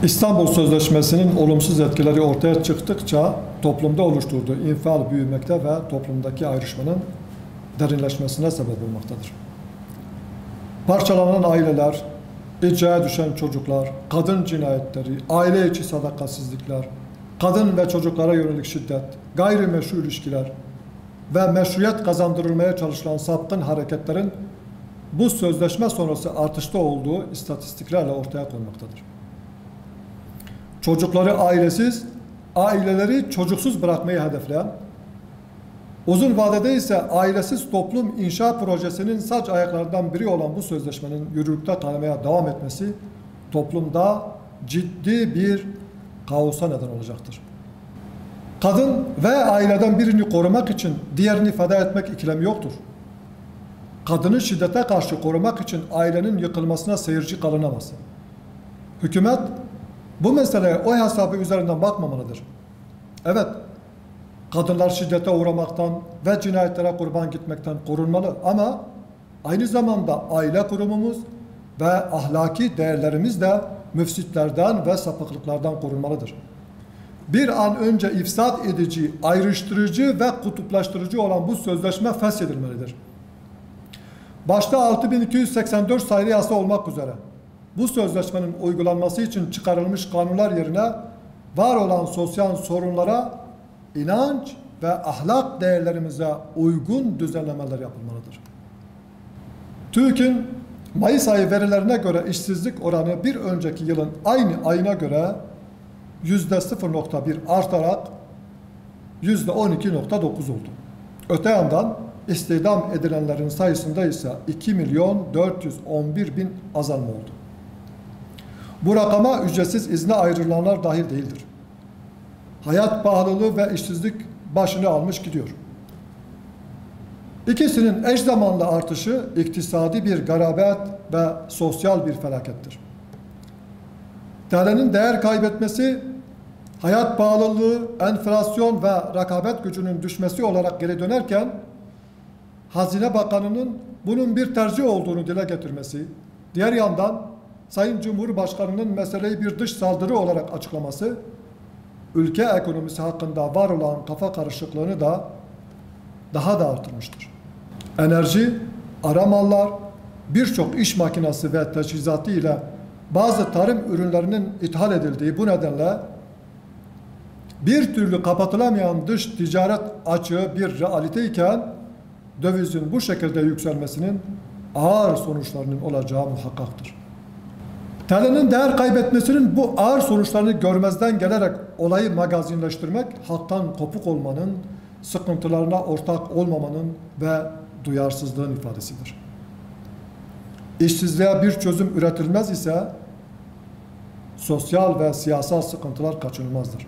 İstanbul Sözleşmesi'nin olumsuz etkileri ortaya çıktıkça toplumda oluşturduğu infial büyümekte ve toplumdaki ayrışmanın derinleşmesine sebep olmaktadır. Parçalanan aileler, icraya düşen çocuklar, kadın cinayetleri, aile içi sadakatsizlikler, kadın ve çocuklara yönelik şiddet, gayrimeşru ilişkiler ve meşruiyet kazandırılmaya çalışılan sapkın hareketlerin bu sözleşme sonrası artışta olduğu istatistiklerle ortaya konmaktadır. Çocukları ailesiz, aileleri çocuksuz bırakmayı hedefleyen, uzun vadede ise ailesiz toplum inşa projesinin saç ayaklarından biri olan bu sözleşmenin yürürlükte kalmaya devam etmesi toplumda ciddi bir kaosa neden olacaktır. Kadın ve aileden birini korumak için diğerini feda etmek ikilemi yoktur. Kadını şiddete karşı korumak için ailenin yıkılmasına seyirci kalınamaz. Hükümet bu meseleye oy hesabı üzerinden bakmamalıdır. Evet, kadınlar şiddete uğramaktan ve cinayetlere kurban gitmekten korunmalı ama aynı zamanda aile kurumumuz ve ahlaki değerlerimiz de müfsitlerden ve sapıklıklardan korunmalıdır. Bir an önce ifsad edici, ayrıştırıcı ve kutuplaştırıcı olan bu sözleşme feshedilmelidir. Başta 6284 sayılı yasa olmak üzere bu sözleşmenin uygulanması için çıkarılmış kanunlar yerine var olan sosyal sorunlara inanç ve ahlak değerlerimize uygun düzenlemeler yapılmalıdır. TÜİK'in Mayıs ayı verilerine göre işsizlik oranı bir önceki yılın aynı ayına göre %0.1 artarak %12.9 oldu. Öte yandan istihdam edilenlerin sayısında ise 2.411.000 azalma oldu. Bu rakama ücretsiz izne ayrılanlar dahil değildir. Hayat pahalılığı ve işsizlik başını almış gidiyor. İkisinin eş zamanlı artışı iktisadi bir garabet ve sosyal bir felakettir. TL'nin değer kaybetmesi, hayat pahalılığı, enflasyon ve rekabet gücünün düşmesi olarak geri dönerken, Hazine Bakanı'nın bunun bir tercih olduğunu dile getirmesi, diğer yandan Sayın Cumhurbaşkanı'nın meseleyi bir dış saldırı olarak açıklaması, ülke ekonomisi hakkında var olan kafa karışıklığını da daha da artırmıştır. Enerji, aramallar, birçok iş makinesi ve teçhizatı ile bazı tarım ürünlerinin ithal edildiği bu nedenle bir türlü kapatılamayan dış ticaret açığı bir realiteyken dövizin bu şekilde yükselmesinin ağır sonuçlarının olacağı muhakkaktır. TL'nin değer kaybetmesinin bu ağır sonuçlarını görmezden gelerek olayı magazinleştirmek, halktan kopuk olmanın, sıkıntılarına ortak olmamanın ve duyarsızlığın ifadesidir. İşsizliğe bir çözüm üretilmez ise sosyal ve siyasal sıkıntılar kaçınılmazdır.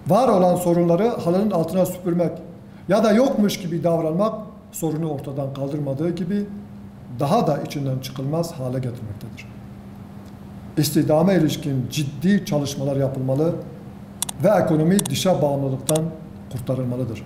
Var olan sorunları halının altına süpürmek ya da yokmuş gibi davranmak sorunu ortadan kaldırmadığı gibi daha da içinden çıkılmaz hale getirmektedir. İstihdama ilişkin ciddi çalışmalar yapılmalı ve ekonomi dışa bağımlılıktan kurtarılmalıdır.